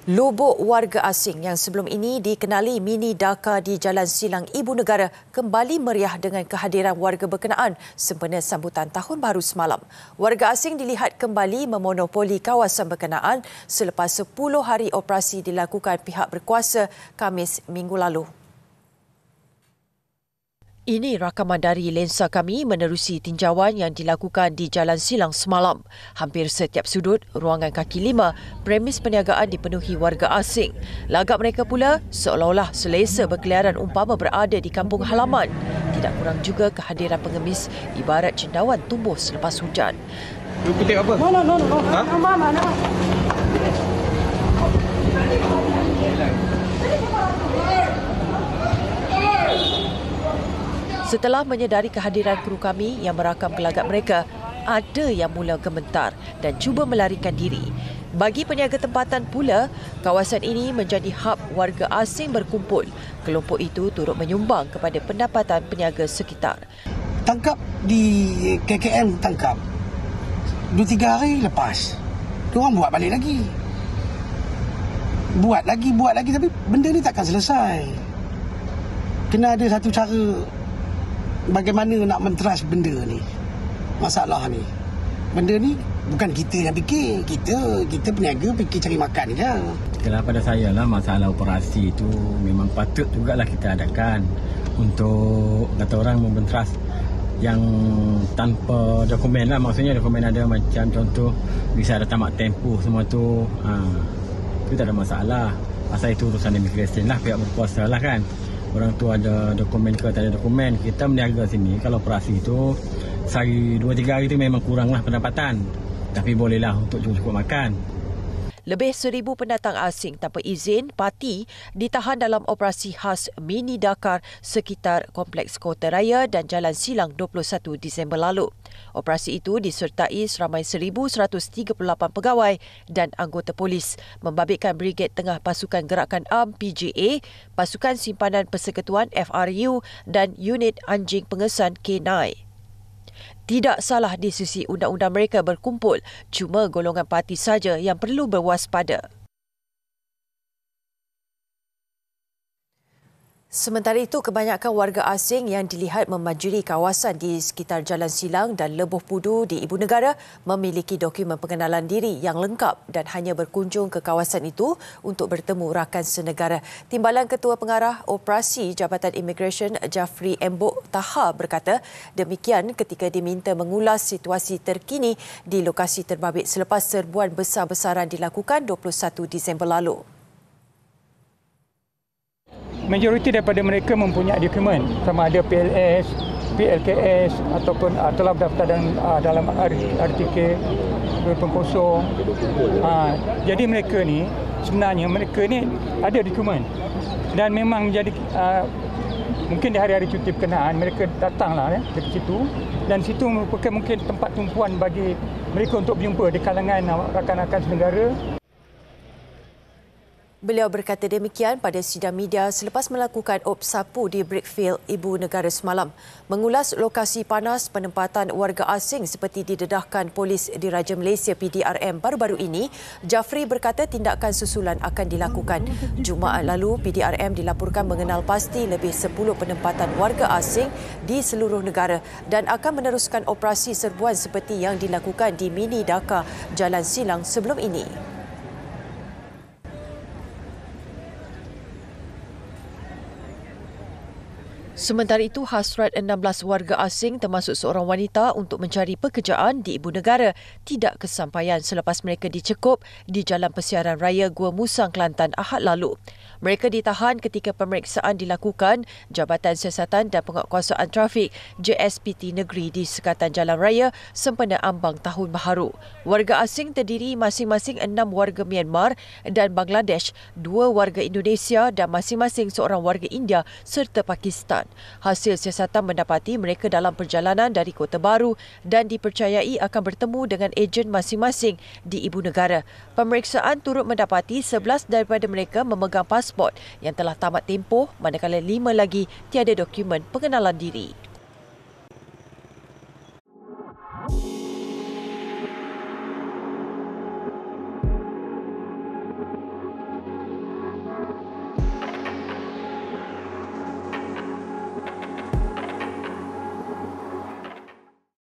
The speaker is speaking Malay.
Lubuk warga asing yang sebelum ini dikenali Mini Dhaka di Jalan Silang Ibu Negara kembali meriah dengan kehadiran warga berkenaan sempena sambutan Tahun Baru semalam. Warga asing dilihat kembali memonopoli kawasan berkenaan selepas 10 hari operasi dilakukan pihak berkuasa Khamis minggu lalu. Ini rakaman dari lensa kami menerusi tinjauan yang dilakukan di Jalan Silang semalam. Hampir setiap sudut ruangan kaki 5, premis perniagaan dipenuhi warga asing. Lagak mereka pula seolah-olah selesa berkeliaran umpama berada di kampung halaman. Tidak kurang juga kehadiran pengemis ibarat cendawan tumbuh selepas hujan. You kutip apa? No. Ha? Mana? Setelah menyedari kehadiran kru kami yang merakam gelagat mereka, ada yang mula gemetar dan cuba melarikan diri. Bagi peniaga tempatan pula, kawasan ini menjadi hub warga asing berkumpul. Kelompok itu turut menyumbang kepada pendapatan peniaga sekitar. Tangkap di KKM, tangkap 2-3 hari lepas, diorang buat balik lagi. Buat lagi, tapi benda ni takkan selesai. Kena ada satu cara bagaimana nak menteras benda ni. Masalah ni, benda ni bukan kita yang fikir. Kita peniaga fikir cari makan je. Kalau pada saya lah, masalah operasi itu memang patut jugalah kita adakan untuk kata orang membenteras yang tanpa dokumen lah. Maksudnya dokumen ada macam contoh bisa ada tamat tempoh semua tu, itu tak ada masalah. Pasal itu urusan imigresen lah, pihak berkuasa lah kan. Orang tu ada dokumen ke tak ada dokumen. Kita meniaga sini, kalau operasi itu sehari 2-3 hari itu memang kuranglah pendapatan. Tapi bolehlah untuk cukup makan. Lebih 1,000 pendatang asing tanpa izin parti ditahan dalam operasi khas Mini Dhaka sekitar Kompleks Kota Raya dan Jalan Silang 21 Disember lalu. Operasi itu disertai seramai 1,138 pegawai dan anggota polis, membabitkan Brigade Tengah Pasukan Gerakan Am PGA, Pasukan Simpanan Persekutuan FRU dan Unit Anjing Pengesan K9. Tidak salah di sisi undang-undang mereka berkumpul, cuma golongan parti saja yang perlu berwaspada. Sementara itu, kebanyakan warga asing yang dilihat memanjuri kawasan di sekitar Jalan Silang dan Lebuh Pudu di Ibu Negara memiliki dokumen pengenalan diri yang lengkap dan hanya berkunjung ke kawasan itu untuk bertemu rakan senegara. Timbalan Ketua Pengarah Operasi Jabatan Imigresen Jafri Embok Taha berkata demikian ketika diminta mengulas situasi terkini di lokasi terbabit selepas serbuan besar-besaran dilakukan 21 Disember lalu. Majoriti daripada mereka mempunyai dokumen sama ada PLS, PLKS ataupun telah berdaftar dalam RTK 2.0. Jadi mereka ni sebenarnya ada dokumen dan memang menjadi mungkin di hari-hari cuti berkenaan mereka datanglah ke situ, dan situ merupakan mungkin tempat tumpuan bagi mereka untuk berjumpa di kalangan rakan-rakan senegara. Beliau berkata demikian pada sidang media selepas melakukan op sapu di Brickfield, Ibu Negara semalam. Mengulas lokasi panas penempatan warga asing seperti didedahkan polis Diraja Malaysia PDRM baru-baru ini, Jafri berkata tindakan susulan akan dilakukan. Jumaat lalu, PDRM dilaporkan mengenal pasti lebih 10 penempatan warga asing di seluruh negara dan akan meneruskan operasi serbuan seperti yang dilakukan di Mini Dhaka Jalan Silang sebelum ini. Sementara itu, hasrat 16 warga asing termasuk seorang wanita untuk mencari pekerjaan di Ibu Negara tidak kesampaian selepas mereka dicekup di Jalan Persiaran Raya Gua Musang, Kelantan Ahad lalu. Mereka ditahan ketika pemeriksaan dilakukan Jabatan Siasatan dan Penguatkuasaan Trafik JSPT Negeri di Sekatan Jalan Raya sempena ambang Tahun Baharu. Warga asing terdiri masing-masing 6 warga Myanmar dan Bangladesh, 2 warga Indonesia dan masing-masing seorang warga India serta Pakistan. Hasil siasatan mendapati mereka dalam perjalanan dari Kota Baru dan dipercayai akan bertemu dengan ejen masing-masing di Ibu Negara. Pemeriksaan turut mendapati 11 daripada mereka memegang pasport yang telah tamat tempoh, manakala 5 lagi tiada dokumen pengenalan diri.